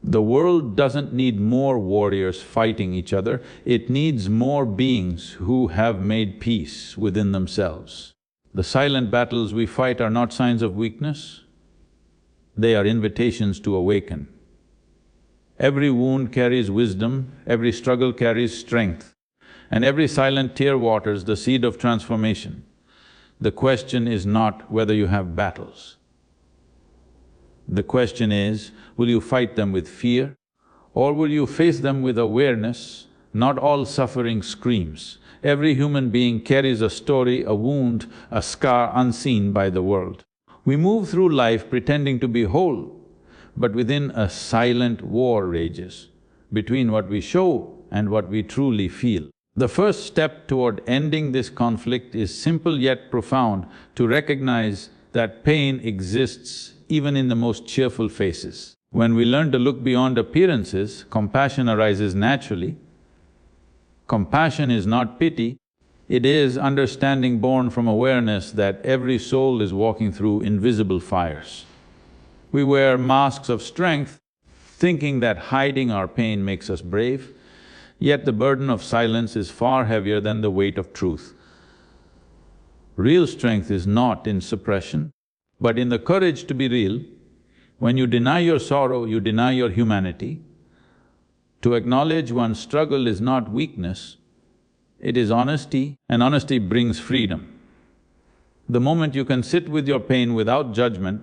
The world doesn't need more warriors fighting each other, it needs more beings who have made peace within themselves. The silent battles we fight are not signs of weakness, they are invitations to awaken. Every wound carries wisdom, every struggle carries strength, and every silent tear waters the seed of transformation. The question is not whether you have battles. The question is, will you fight them with fear, or will you face them with awareness? Not all suffering screams. Every human being carries a story, a wound, a scar unseen by the world. We move through life pretending to be whole, but within a silent war rages between what we show and what we truly feel. The first step toward ending this conflict is simple yet profound: to recognize that pain exists even in the most cheerful faces. When we learn to look beyond appearances, compassion arises naturally. Compassion is not pity, it is understanding born from awareness that every soul is walking through invisible fires. We wear masks of strength, thinking that hiding our pain makes us brave, yet the burden of silence is far heavier than the weight of truth. Real strength is not in suppression, but in the courage to be real. When you deny your sorrow, you deny your humanity. To acknowledge one's struggle is not weakness, it is honesty, and honesty brings freedom. The moment you can sit with your pain without judgment,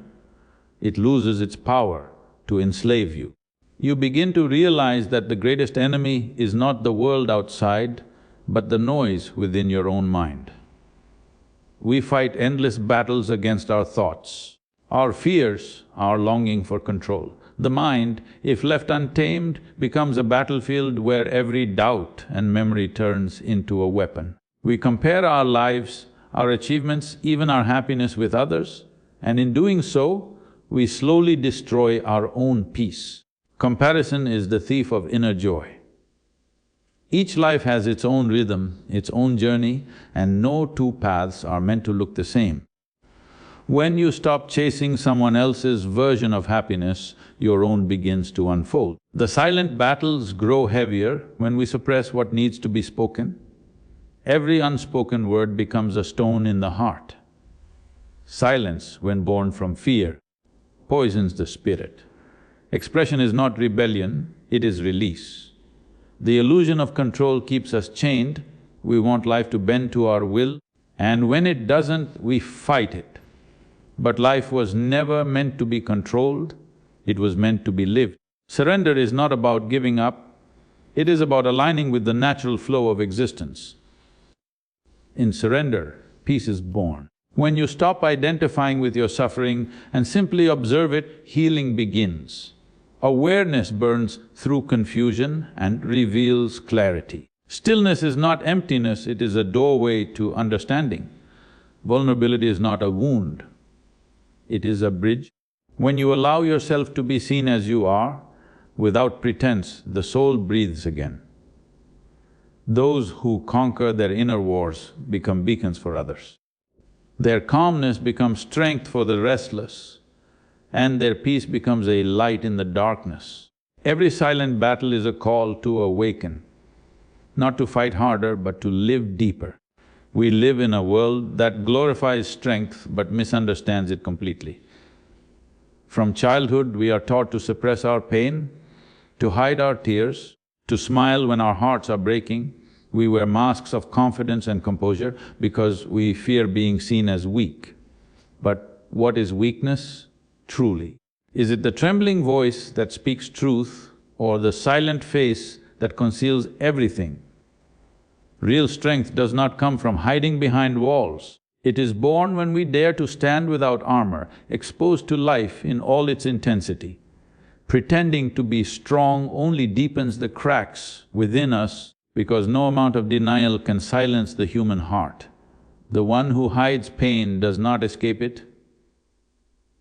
it loses its power to enslave you. You begin to realize that the greatest enemy is not the world outside, but the noise within your own mind. We fight endless battles against our thoughts, our fears, our longing for control. The mind, if left untamed, becomes a battlefield where every doubt and memory turns into a weapon. We compare our lives, our achievements, even our happiness with others, and in doing so, we slowly destroy our own peace. Comparison is the thief of inner joy. Each life has its own rhythm, its own journey, and no two paths are meant to look the same. When you stop chasing someone else's version of happiness, your own begins to unfold. The silent battles grow heavier when we suppress what needs to be spoken. Every unspoken word becomes a stone in the heart. Silence, when born from fear, poisons the spirit. Expression is not rebellion, it is release. The illusion of control keeps us chained, we want life to bend to our will, and when it doesn't, we fight it. But life was never meant to be controlled, it was meant to be lived. Surrender is not about giving up, it is about aligning with the natural flow of existence. In surrender, peace is born. When you stop identifying with your suffering and simply observe it, healing begins. Awareness burns through confusion and reveals clarity. Stillness is not emptiness, it is a doorway to understanding. Vulnerability is not a wound, it is a bridge. When you allow yourself to be seen as you are, without pretense, the soul breathes again. Those who conquer their inner wars become beacons for others. Their calmness becomes strength for the restless, and their peace becomes a light in the darkness. Every silent battle is a call to awaken, not to fight harder but to live deeper. We live in a world that glorifies strength but misunderstands it completely. From childhood, we are taught to suppress our pain, to hide our tears, to smile when our hearts are breaking. We wear masks of confidence and composure because we fear being seen as weak. But what is weakness, truly? Is it the trembling voice that speaks truth or the silent face that conceals everything? Real strength does not come from hiding behind walls. It is born when we dare to stand without armor, exposed to life in all its intensity. Pretending to be strong only deepens the cracks within us because no amount of denial can silence the human heart. The one who hides pain does not escape it,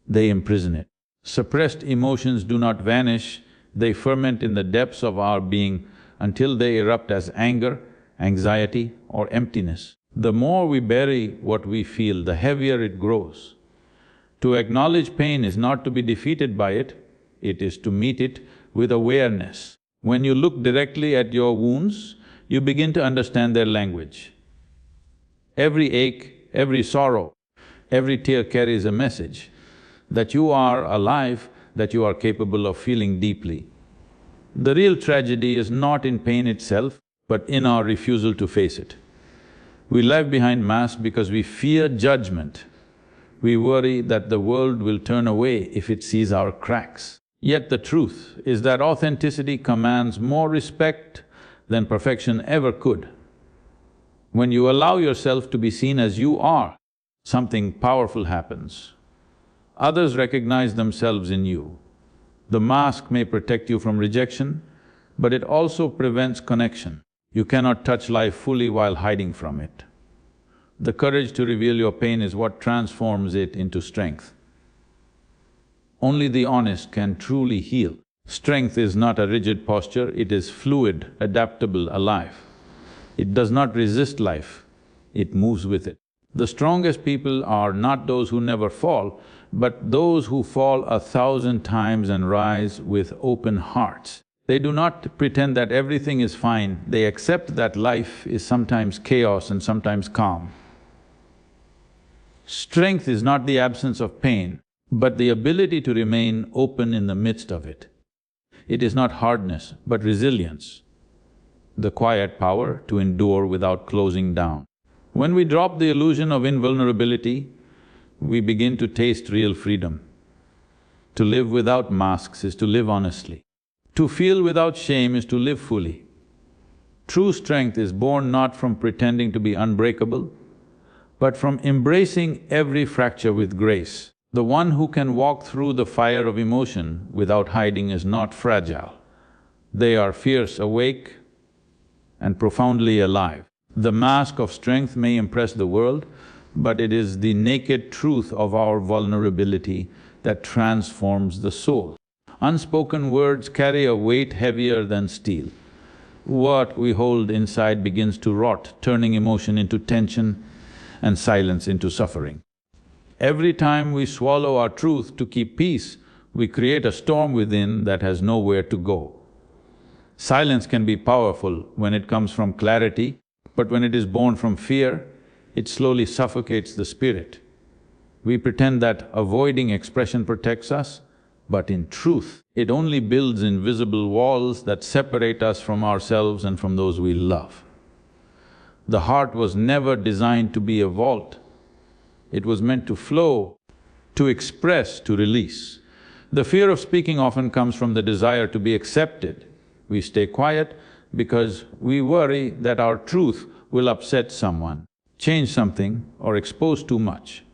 they imprison it. Suppressed emotions do not vanish, they ferment in the depths of our being until they erupt as anger, anxiety, or emptiness. The more we bury what we feel, the heavier it grows. To acknowledge pain is not to be defeated by it, it is to meet it with awareness. When you look directly at your wounds, you begin to understand their language. Every ache, every sorrow, every tear carries a message that you are alive, that you are capable of feeling deeply. The real tragedy is not in pain itself, but in our refusal to face it. We live behind masks because we fear judgment. We worry that the world will turn away if it sees our cracks. Yet the truth is that authenticity commands more respect than perfection ever could. When you allow yourself to be seen as you are, something powerful happens. Others recognize themselves in you. The mask may protect you from rejection, but it also prevents connection. You cannot touch life fully while hiding from it. The courage to reveal your pain is what transforms it into strength. Only the honest can truly heal. Strength is not a rigid posture, it is fluid, adaptable, alive. It does not resist life, it moves with it. The strongest people are not those who never fall, but those who fall 1,000 times and rise with open hearts. They do not pretend that everything is fine, they accept that life is sometimes chaos and sometimes calm. Strength is not the absence of pain, but the ability to remain open in the midst of it. It is not hardness, but resilience, the quiet power to endure without closing down. When we drop the illusion of invulnerability, we begin to taste real freedom. To live without masks is to live honestly. To feel without shame is to live fully. True strength is born not from pretending to be unbreakable, but from embracing every fracture with grace. The one who can walk through the fire of emotion without hiding is not fragile. They are fierce, awake, and profoundly alive. The mask of strength may impress the world, but it is the naked truth of our vulnerability that transforms the soul. Unspoken words carry a weight heavier than steel. What we hold inside begins to rot, turning emotion into tension and silence into suffering. Every time we swallow our truth to keep peace, we create a storm within that has nowhere to go. Silence can be powerful when it comes from clarity, but when it is born from fear, it slowly suffocates the spirit. We pretend that avoiding expression protects us, but in truth, it only builds invisible walls that separate us from ourselves and from those we love. The heart was never designed to be a vault. It was meant to flow, to express, to release. The fear of speaking often comes from the desire to be accepted. We stay quiet because we worry that our truth will upset someone, change something, or expose too much.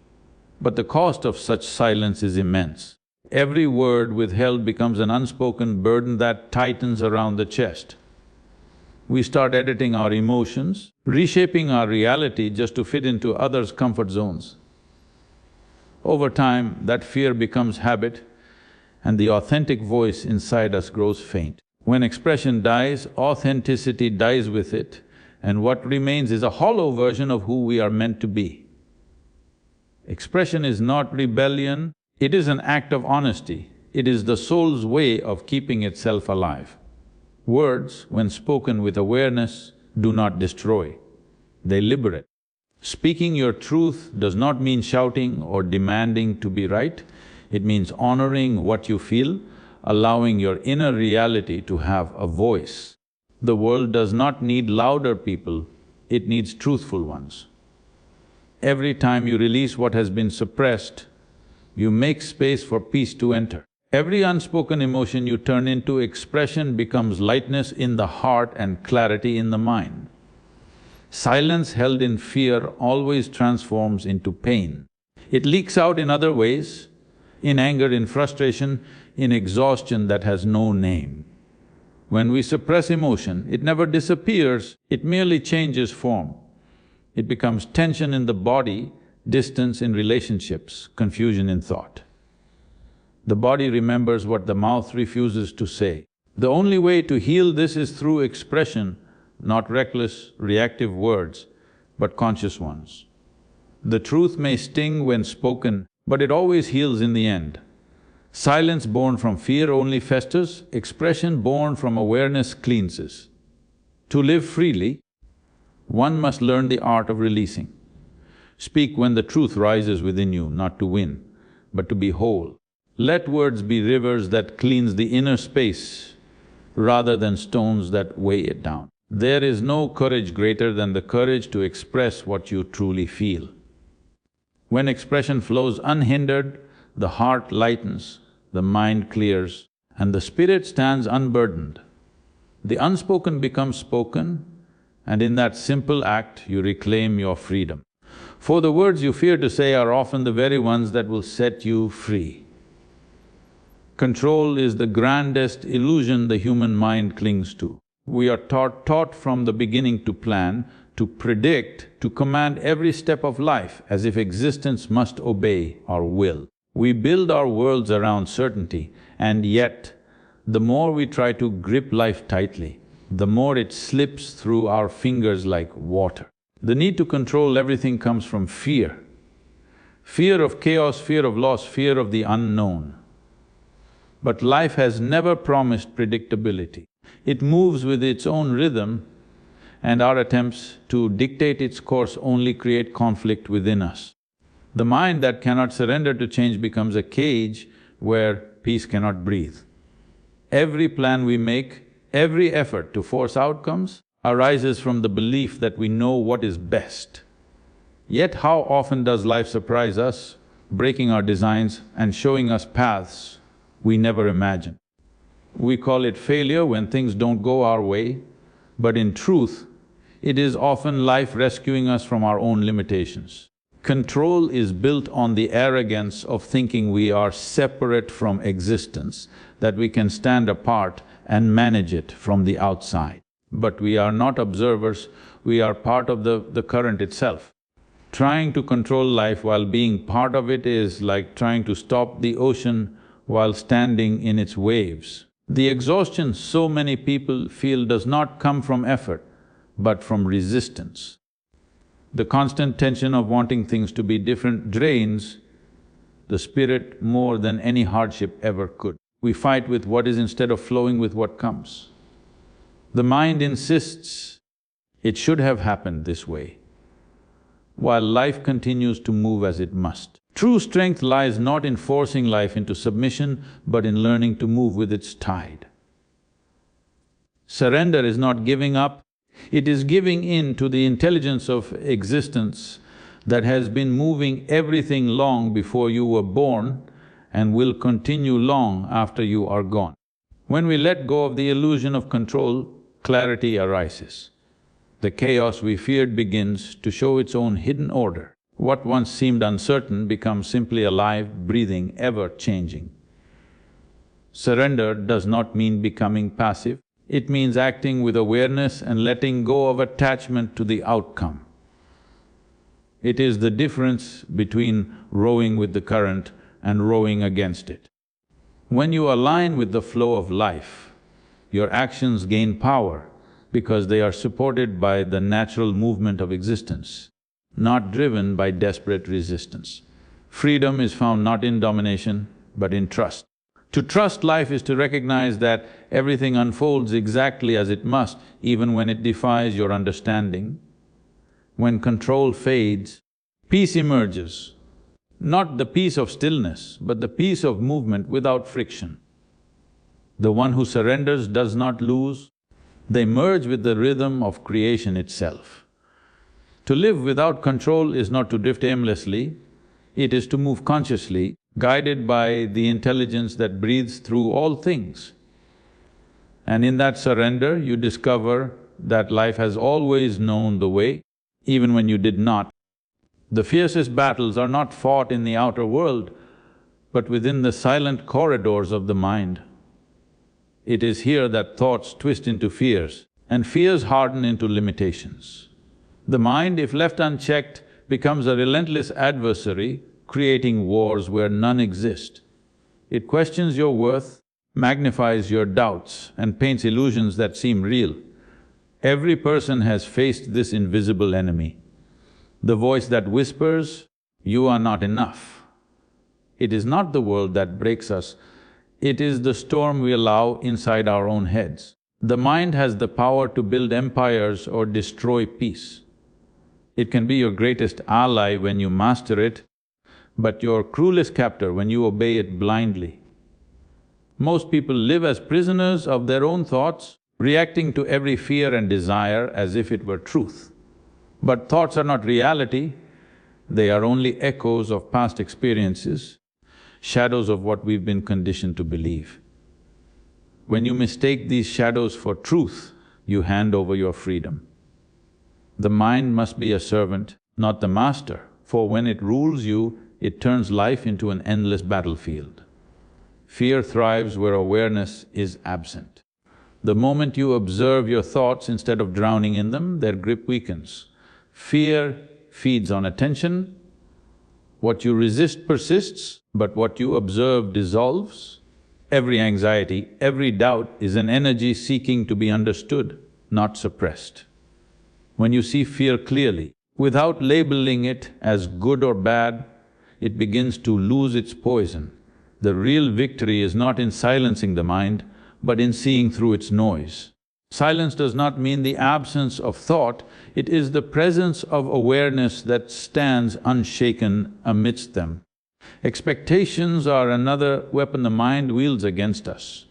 But the cost of such silence is immense. Every word withheld becomes an unspoken burden that tightens around the chest. We start editing our emotions, reshaping our reality just to fit into others' comfort zones. Over time, that fear becomes habit and the authentic voice inside us grows faint. When expression dies, authenticity dies with it, and what remains is a hollow version of who we are meant to be. Expression is not rebellion, it is an act of honesty. It is the soul's way of keeping itself alive. Words, when spoken with awareness, do not destroy, they liberate. Speaking your truth does not mean shouting or demanding to be right, it means honoring what you feel, allowing your inner reality to have a voice. The world does not need louder people, it needs truthful ones. Every time you release what has been suppressed, you make space for peace to enter. Every unspoken emotion you turn into expression becomes lightness in the heart and clarity in the mind. Silence held in fear always transforms into pain. It leaks out in other ways, in anger, in frustration, in exhaustion that has no name. When we suppress emotion, it never disappears, it merely changes form. It becomes tension in the body, distance in relationships, confusion in thought. The body remembers what the mouth refuses to say. The only way to heal this is through expression, not reckless, reactive words, but conscious ones. The truth may sting when spoken, but it always heals in the end. Silence born from fear only festers, expression born from awareness cleanses. To live freely, one must learn the art of releasing. Speak when the truth rises within you, not to win, but to be whole. Let words be rivers that cleanse the inner space rather than stones that weigh it down. There is no courage greater than the courage to express what you truly feel. When expression flows unhindered, the heart lightens, the mind clears, and the spirit stands unburdened. The unspoken becomes spoken, and in that simple act you reclaim your freedom. For the words you fear to say are often the very ones that will set you free. Control is the grandest illusion the human mind clings to. We are taught from the beginning to plan, to predict, to command every step of life as if existence must obey our will. We build our worlds around certainty, and yet, the more we try to grip life tightly, the more it slips through our fingers like water. The need to control everything comes from fear. Fear of chaos, fear of loss, fear of the unknown. But life has never promised predictability. It moves with its own rhythm, and our attempts to dictate its course only create conflict within us. The mind that cannot surrender to change becomes a cage where peace cannot breathe. Every plan we make, every effort to force outcomes arises from the belief that we know what is best. Yet how often does life surprise us, breaking our designs and showing us paths we never imagined? We call it failure when things don't go our way, but in truth, it is often life rescuing us from our own limitations. Control is built on the arrogance of thinking we are separate from existence, that we can stand apart and manage it from the outside. But we are not observers, we are part of the current itself. Trying to control life while being part of it is like trying to stop the ocean while standing in its waves. The exhaustion so many people feel does not come from effort, but from resistance. The constant tension of wanting things to be different drains the spirit more than any hardship ever could. We fight with what is instead of flowing with what comes. The mind insists it should have happened this way, while life continues to move as it must. True strength lies not in forcing life into submission, but in learning to move with its tide. Surrender is not giving up, it is giving in to the intelligence of existence that has been moving everything long before you were born and will continue long after you are gone. When we let go of the illusion of control, clarity arises. The chaos we feared begins to show its own hidden order. What once seemed uncertain becomes simply alive, breathing, ever-changing. Surrender does not mean becoming passive, it means acting with awareness and letting go of attachment to the outcome. It is the difference between rowing with the current and rowing against it. When you align with the flow of life, your actions gain power because they are supported by the natural movement of existence, not driven by desperate resistance. Freedom is found not in domination, but in trust. To trust life is to recognize that everything unfolds exactly as it must, even when it defies your understanding. When control fades, peace emerges. Not the peace of stillness, but the peace of movement without friction. The one who surrenders does not lose, they merge with the rhythm of creation itself. To live without control is not to drift aimlessly, it is to move consciously, guided by the intelligence that breathes through all things. And in that surrender, you discover that life has always known the way, even when you did not. The fiercest battles are not fought in the outer world, but within the silent corridors of the mind. It is here that thoughts twist into fears, and fears harden into limitations. The mind, if left unchecked, becomes a relentless adversary, creating wars where none exist. It questions your worth, magnifies your doubts, and paints illusions that seem real. Every person has faced this invisible enemy, the voice that whispers, "You are not enough." It is not the world that breaks us, it is the storm we allow inside our own heads. The mind has the power to build empires or destroy peace. It can be your greatest ally when you master it, but your cruelest captor when you obey it blindly. Most people live as prisoners of their own thoughts, reacting to every fear and desire as if it were truth. But thoughts are not reality, they are only echoes of past experiences, shadows of what we've been conditioned to believe. When you mistake these shadows for truth, you hand over your freedom. The mind must be a servant, not the master, for when it rules you, it turns life into an endless battlefield. Fear thrives where awareness is absent. The moment you observe your thoughts instead of drowning in them, their grip weakens. Fear feeds on attention. What you resist persists, but what you observe dissolves. Every anxiety, every doubt is an energy seeking to be understood, not suppressed. When you see fear clearly, without labeling it as good or bad, it begins to lose its poison. The real victory is not in silencing the mind, but in seeing through its noise. Silence does not mean the absence of thought, it is the presence of awareness that stands unshaken amidst them. Expectations are another weapon the mind wields against us.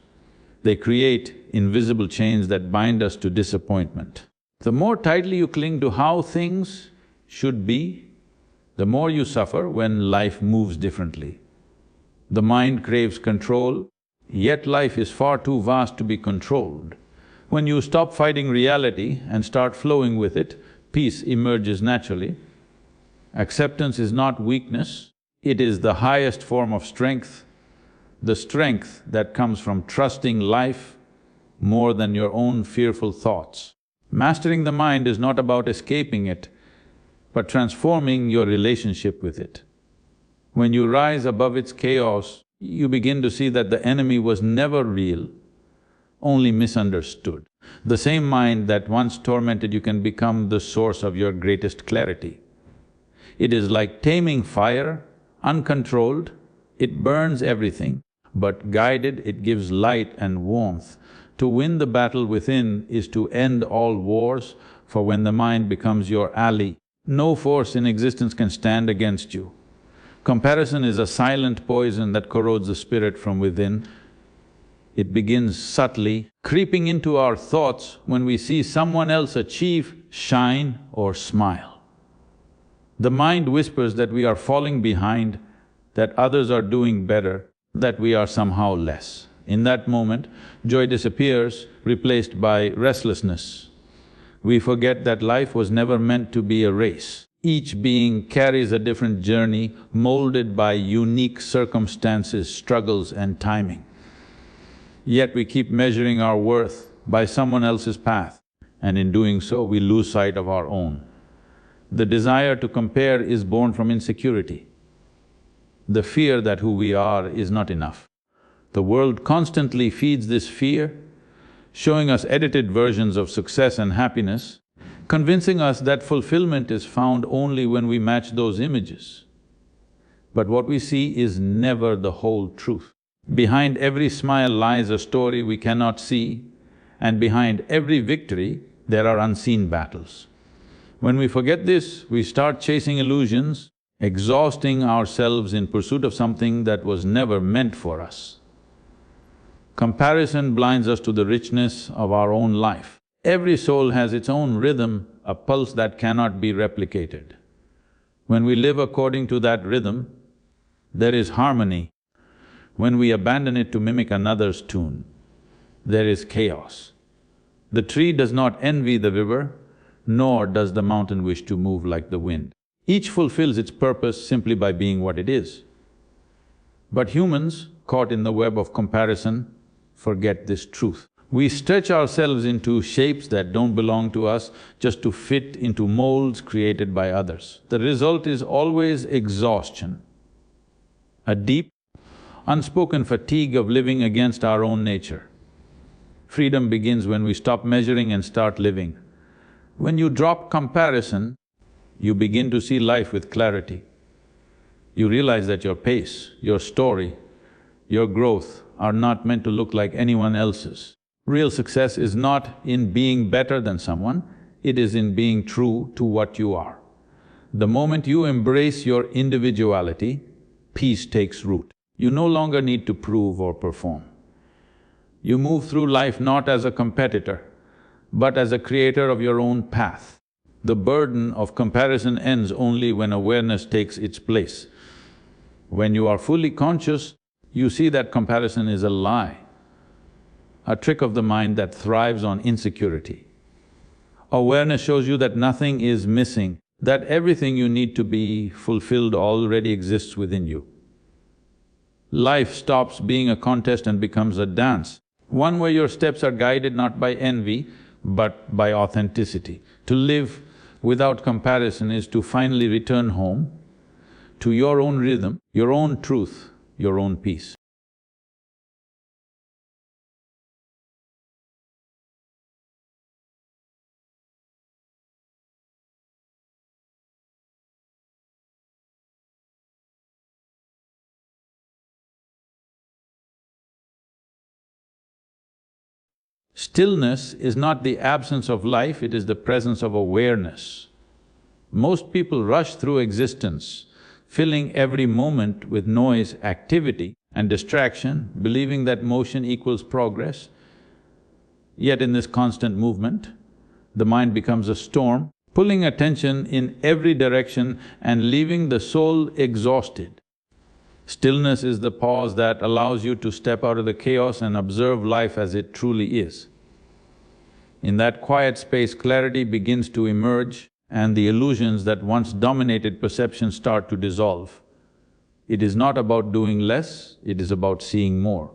They create invisible chains that bind us to disappointment. The more tightly you cling to how things should be, the more you suffer when life moves differently. The mind craves control, yet life is far too vast to be controlled. When you stop fighting reality and start flowing with it, peace emerges naturally. Acceptance is not weakness, it is the highest form of strength, the strength that comes from trusting life more than your own fearful thoughts. Mastering the mind is not about escaping it, but transforming your relationship with it. When you rise above its chaos, you begin to see that the enemy was never real, only misunderstood. The same mind that once tormented you can become the source of your greatest clarity. It is like taming fire, uncontrolled, it burns everything, but guided it gives light and warmth. To win the battle within is to end all wars, for when the mind becomes your ally, no force in existence can stand against you. Comparison is a silent poison that corrodes the spirit from within. It begins subtly, creeping into our thoughts when we see someone else achieve, shine or smile. The mind whispers that we are falling behind, that others are doing better, that we are somehow less. In that moment, joy disappears, replaced by restlessness. We forget that life was never meant to be a race. Each being carries a different journey, molded by unique circumstances, struggles and timing. Yet we keep measuring our worth by someone else's path, and in doing so, we lose sight of our own. The desire to compare is born from insecurity. The fear that who we are is not enough. The world constantly feeds this fear, showing us edited versions of success and happiness, convincing us that fulfillment is found only when we match those images. But what we see is never the whole truth. Behind every smile lies a story we cannot see, and behind every victory, there are unseen battles. When we forget this, we start chasing illusions, exhausting ourselves in pursuit of something that was never meant for us. Comparison blinds us to the richness of our own life. Every soul has its own rhythm, a pulse that cannot be replicated. When we live according to that rhythm, there is harmony. When we abandon it to mimic another's tune, there is chaos. The tree does not envy the river, nor does the mountain wish to move like the wind. Each fulfills its purpose simply by being what it is. But humans, caught in the web of comparison, forget this truth. We stretch ourselves into shapes that don't belong to us just to fit into molds created by others. The result is always exhaustion, a deep, unspoken fatigue of living against our own nature. Freedom begins when we stop measuring and start living. When you drop comparison, you begin to see life with clarity. You realize that your pace, your story, your growth are not meant to look like anyone else's. Real success is not in being better than someone, it is in being true to what you are. The moment you embrace your individuality, peace takes root. You no longer need to prove or perform. You move through life not as a competitor, but as a creator of your own path. The burden of comparison ends only when awareness takes its place. When you are fully conscious, you see that comparison is a lie, a trick of the mind that thrives on insecurity. Awareness shows you that nothing is missing, that everything you need to be fulfilled already exists within you. Life stops being a contest and becomes a dance, one where your steps are guided not by envy, but by authenticity. To live without comparison is to finally return home to your own rhythm, your own truth, your own peace. Stillness is not the absence of life, it is the presence of awareness. Most people rush through existence, filling every moment with noise, activity and distraction, believing that motion equals progress. Yet in this constant movement, the mind becomes a storm, pulling attention in every direction and leaving the soul exhausted. Stillness is the pause that allows you to step out of the chaos and observe life as it truly is. In that quiet space, clarity begins to emerge and the illusions that once dominated perception start to dissolve. It is not about doing less, it is about seeing more.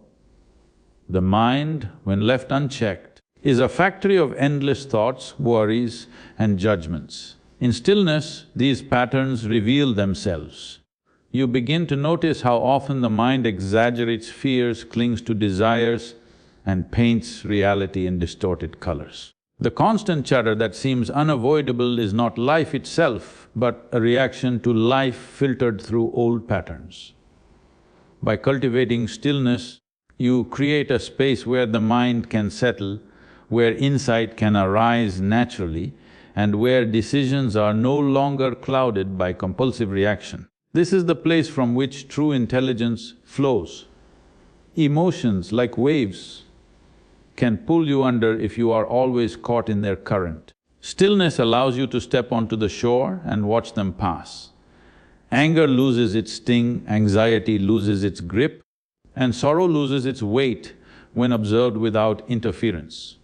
The mind, when left unchecked, is a factory of endless thoughts, worries and judgments. In stillness, these patterns reveal themselves. You begin to notice how often the mind exaggerates fears, clings to desires and paints reality in distorted colors. The constant chatter that seems unavoidable is not life itself, but a reaction to life filtered through old patterns. By cultivating stillness, you create a space where the mind can settle, where insight can arise naturally, and where decisions are no longer clouded by compulsive reaction. This is the place from which true intelligence flows. Emotions, like waves, can pull you under if you are always caught in their current. Stillness allows you to step onto the shore and watch them pass. Anger loses its sting, anxiety loses its grip, and sorrow loses its weight when observed without interference.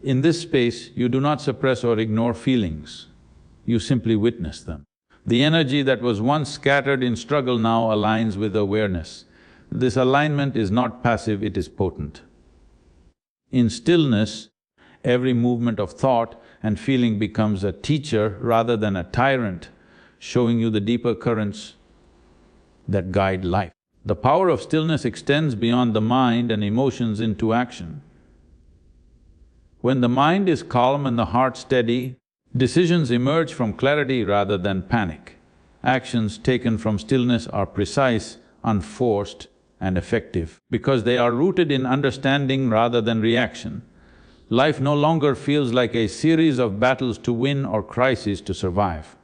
In this space, you do not suppress or ignore feelings, you simply witness them. The energy that was once scattered in struggle now aligns with awareness. This alignment is not passive, it is potent. In stillness, every movement of thought and feeling becomes a teacher rather than a tyrant, showing you the deeper currents that guide life. The power of stillness extends beyond the mind and emotions into action. When the mind is calm and the heart steady, decisions emerge from clarity rather than panic. Actions taken from stillness are precise, unforced and effective. Because they are rooted in understanding rather than reaction, life no longer feels like a series of battles to win or crises to survive.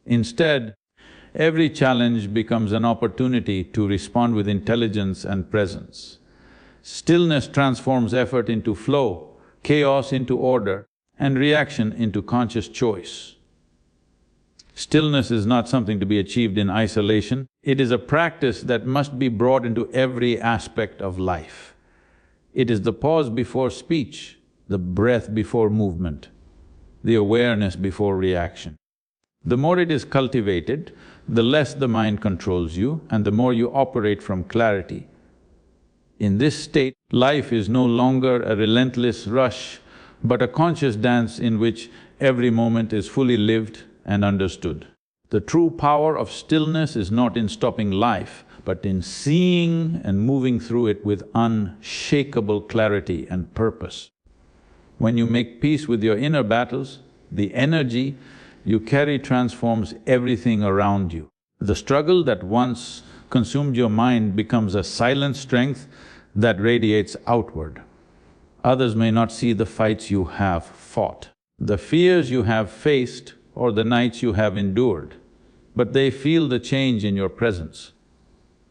Instead, every challenge becomes an opportunity to respond with intelligence and presence. Stillness transforms effort into flow, chaos into order, and reaction into conscious choice. Stillness is not something to be achieved in isolation, it is a practice that must be brought into every aspect of life. It is the pause before speech, the breath before movement, the awareness before reaction. The more it is cultivated, the less the mind controls you and the more you operate from clarity. In this state, life is no longer a relentless rush, but a conscious dance in which every moment is fully lived and understood. The true power of stillness is not in stopping life, but in seeing and moving through it with unshakable clarity and purpose. When you make peace with your inner battles, the energy you carry transforms everything around you. The struggle that once consumed your mind becomes a silent strength that radiates outward. Others may not see the fights you have fought, the fears you have faced, or the nights you have endured, but they feel the change in your presence.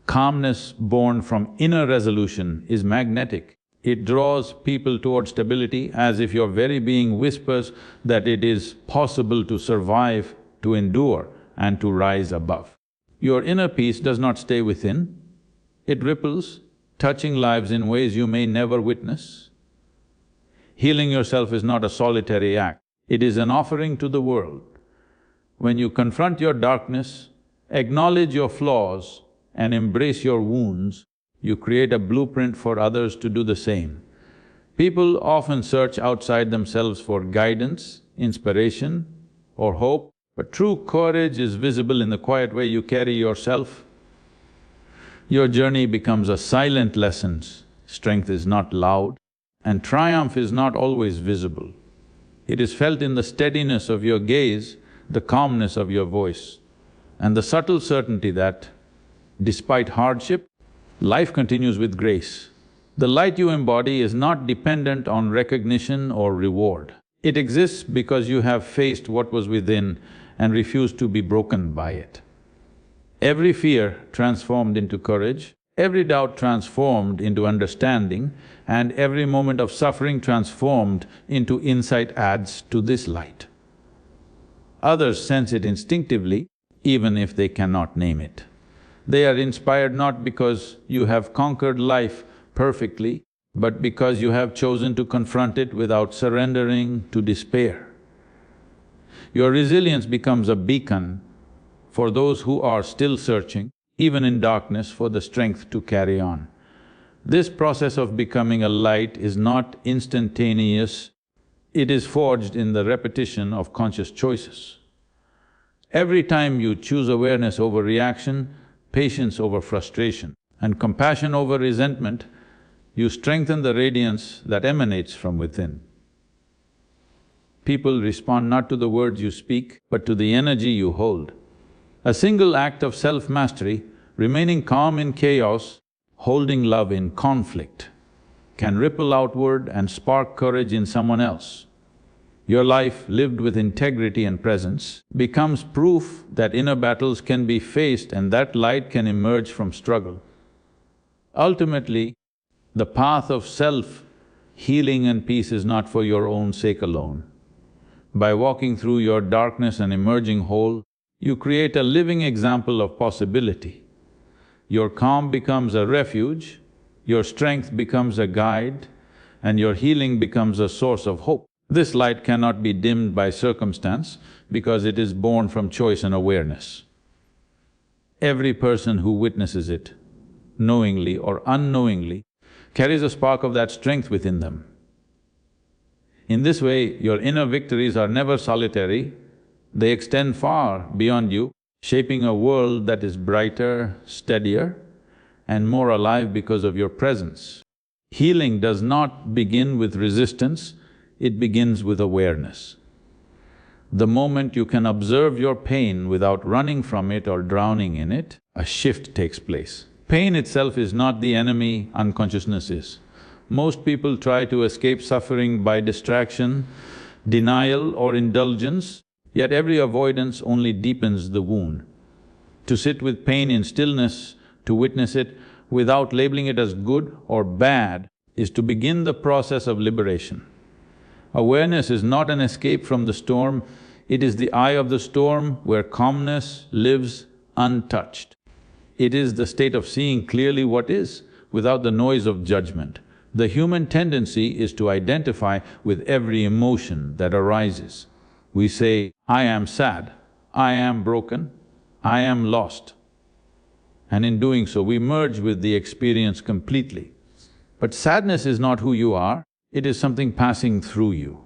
Calmness born from inner resolution is magnetic. It draws people toward stability as if your very being whispers that it is possible to survive, to endure, and to rise above. Your inner peace does not stay within, it ripples, touching lives in ways you may never witness. Healing yourself is not a solitary act, it is an offering to the world. When you confront your darkness, acknowledge your flaws, and embrace your wounds, you create a blueprint for others to do the same. People often search outside themselves for guidance, inspiration, or hope, but true courage is visible in the quiet way you carry yourself. Your journey becomes a silent lesson. Strength is not loud, and triumph is not always visible. It is felt in the steadiness of your gaze, the calmness of your voice, and the subtle certainty that, despite hardship, life continues with grace. The light you embody is not dependent on recognition or reward. It exists because you have faced what was within and refused to be broken by it. Every fear transformed into courage, every doubt transformed into understanding, and every moment of suffering transformed into insight adds to this light. Others sense it instinctively, even if they cannot name it. They are inspired not because you have conquered life perfectly, but because you have chosen to confront it without surrendering to despair. Your resilience becomes a beacon for those who are still searching, even in darkness, for the strength to carry on. This process of becoming a light is not instantaneous, it is forged in the repetition of conscious choices. Every time you choose awareness over reaction, patience over frustration, and compassion over resentment, you strengthen the radiance that emanates from within. People respond not to the words you speak, but to the energy you hold. A single act of self-mastery, remaining calm in chaos, holding love in conflict, can ripple outward and spark courage in someone else. Your life, lived with integrity and presence, becomes proof that inner battles can be faced and that light can emerge from struggle. Ultimately, the path of self-healing and peace is not for your own sake alone. By walking through your darkness and emerging whole, you create a living example of possibility. Your calm becomes a refuge, your strength becomes a guide, and your healing becomes a source of hope. This light cannot be dimmed by circumstance because it is born from choice and awareness. Every person who witnesses it, knowingly or unknowingly, carries a spark of that strength within them. In this way, your inner victories are never solitary, they extend far beyond you, shaping a world that is brighter, steadier, and more alive because of your presence. Healing does not begin with resistance, it begins with awareness. The moment you can observe your pain without running from it or drowning in it, a shift takes place. Pain itself is not the enemy, unconsciousness is. Most people try to escape suffering by distraction, denial or indulgence, yet every avoidance only deepens the wound. To sit with pain in stillness, to witness it without labeling it as good or bad, is to begin the process of liberation. Awareness is not an escape from the storm, it is the eye of the storm where calmness lives untouched. It is the state of seeing clearly what is, without the noise of judgment. The human tendency is to identify with every emotion that arises. We say, I am sad, I am broken, I am lost. And in doing so, we merge with the experience completely. But sadness is not who you are, it is something passing through you.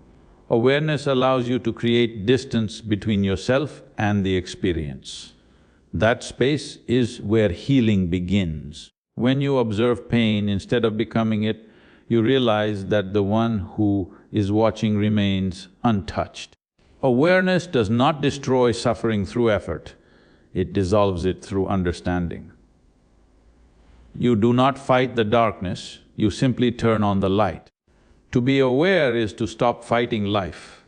Awareness allows you to create distance between yourself and the experience. That space is where healing begins. When you observe pain, instead of becoming it, you realize that the one who is watching remains untouched. Awareness does not destroy suffering through effort, it dissolves it through understanding. You do not fight the darkness, you simply turn on the light. To be aware is to stop fighting life.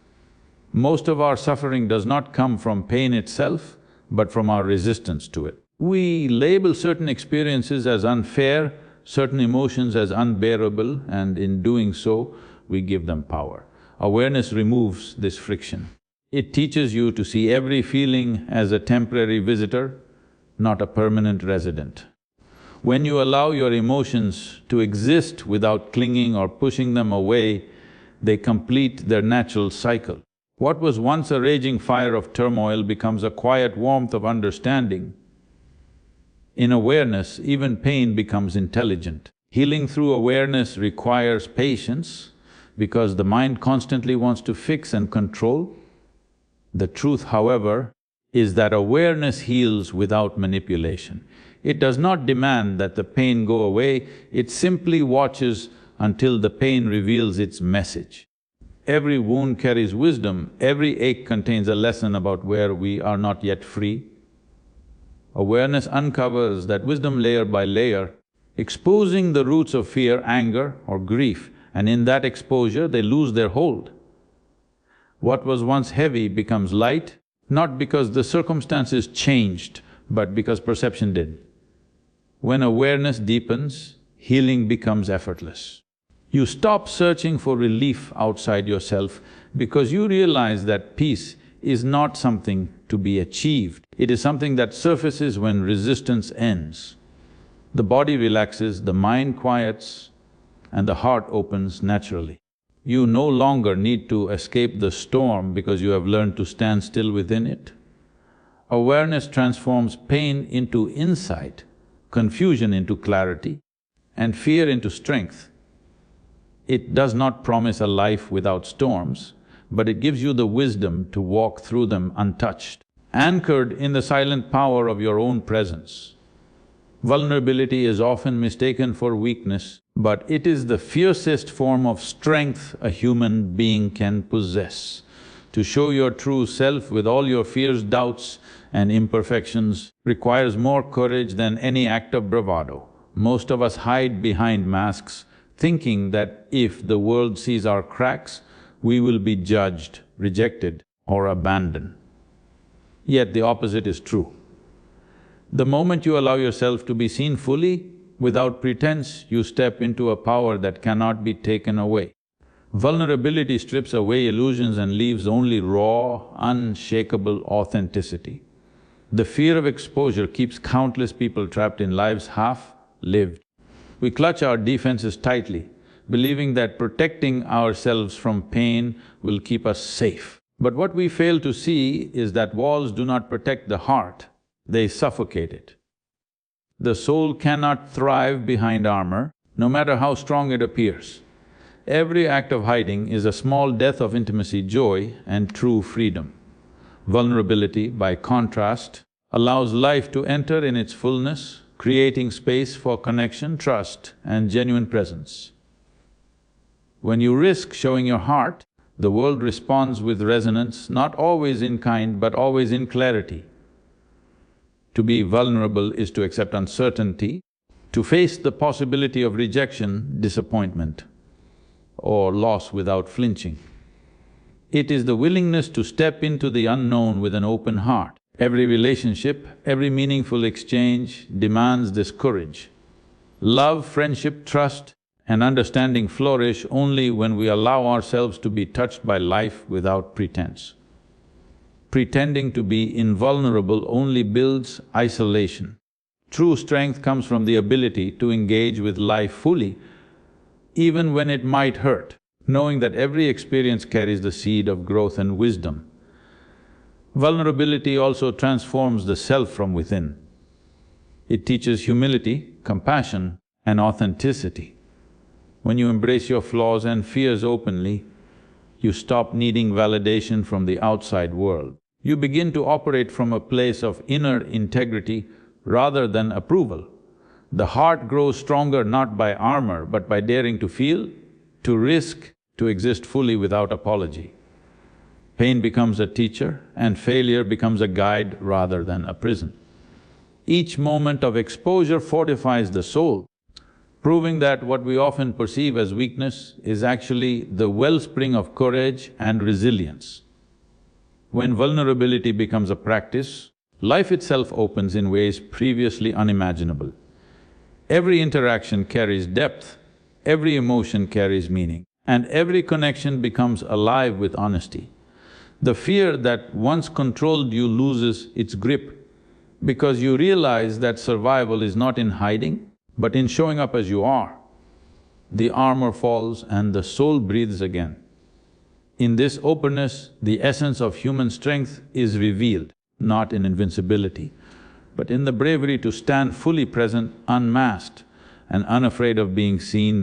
Most of our suffering does not come from pain itself, but from our resistance to it. We label certain experiences as unfair, certain emotions as unbearable, and in doing so, we give them power. Awareness removes this friction. It teaches you to see every feeling as a temporary visitor, not a permanent resident. When you allow your emotions to exist without clinging or pushing them away, they complete their natural cycle. What was once a raging fire of turmoil becomes a quiet warmth of understanding. In awareness, even pain becomes intelligent. Healing through awareness requires patience because the mind constantly wants to fix and control. The truth, however, is that awareness heals without manipulation. It does not demand that the pain go away, it simply watches until the pain reveals its message. Every wound carries wisdom, every ache contains a lesson about where we are not yet free. Awareness uncovers that wisdom layer by layer, exposing the roots of fear, anger or grief, and in that exposure they lose their hold. What was once heavy becomes light, not because the circumstances changed, but because perception did. When awareness deepens, healing becomes effortless. You stop searching for relief outside yourself because you realize that peace is not something to be achieved, it is something that surfaces when resistance ends. The body relaxes, the mind quiets, and the heart opens naturally. You no longer need to escape the storm because you have learned to stand still within it. Awareness transforms pain into insight, confusion into clarity, and fear into strength. It does not promise a life without storms, but it gives you the wisdom to walk through them untouched, anchored in the silent power of your own presence. Vulnerability is often mistaken for weakness, but it is the fiercest form of strength a human being can possess. To show your true self with all your fears, doubts and imperfections requires more courage than any act of bravado. Most of us hide behind masks, thinking that if the world sees our cracks, we will be judged, rejected or abandoned. Yet the opposite is true. The moment you allow yourself to be seen fully, without pretense, you step into a power that cannot be taken away. Vulnerability strips away illusions and leaves only raw, unshakable authenticity. The fear of exposure keeps countless people trapped in lives half-lived. We clutch our defenses tightly, believing that protecting ourselves from pain will keep us safe. But what we fail to see is that walls do not protect the heart, they suffocate it. The soul cannot thrive behind armor, no matter how strong it appears. Every act of hiding is a small death of intimacy, joy and true freedom. Vulnerability, by contrast, allows life to enter in its fullness, creating space for connection, trust and genuine presence. When you risk showing your heart, the world responds with resonance, not always in kind but always in clarity. To be vulnerable is to accept uncertainty, to face the possibility of rejection, disappointment or loss without flinching. It is the willingness to step into the unknown with an open heart. Every relationship, every meaningful exchange demands this courage. Love, friendship, trust and understanding flourish only when we allow ourselves to be touched by life without pretense. Pretending to be invulnerable only builds isolation. True strength comes from the ability to engage with life fully, even when it might hurt, knowing that every experience carries the seed of growth and wisdom. Vulnerability also transforms the self from within. It teaches humility, compassion and authenticity. When you embrace your flaws and fears openly, you stop needing validation from the outside world. You begin to operate from a place of inner integrity rather than approval. The heart grows stronger not by armor but by daring to feel, to risk, to exist fully without apology. Pain becomes a teacher and failure becomes a guide rather than a prison. Each moment of exposure fortifies the soul, proving that what we often perceive as weakness is actually the wellspring of courage and resilience. When vulnerability becomes a practice, life itself opens in ways previously unimaginable. Every interaction carries depth, every emotion carries meaning, and every connection becomes alive with honesty. The fear that once controlled you loses its grip because you realize that survival is not in hiding, but in showing up as you are. The armor falls and the soul breathes again. In this openness, the essence of human strength is revealed, not in invincibility, but in the bravery to stand fully present, unmasked and unafraid of being seen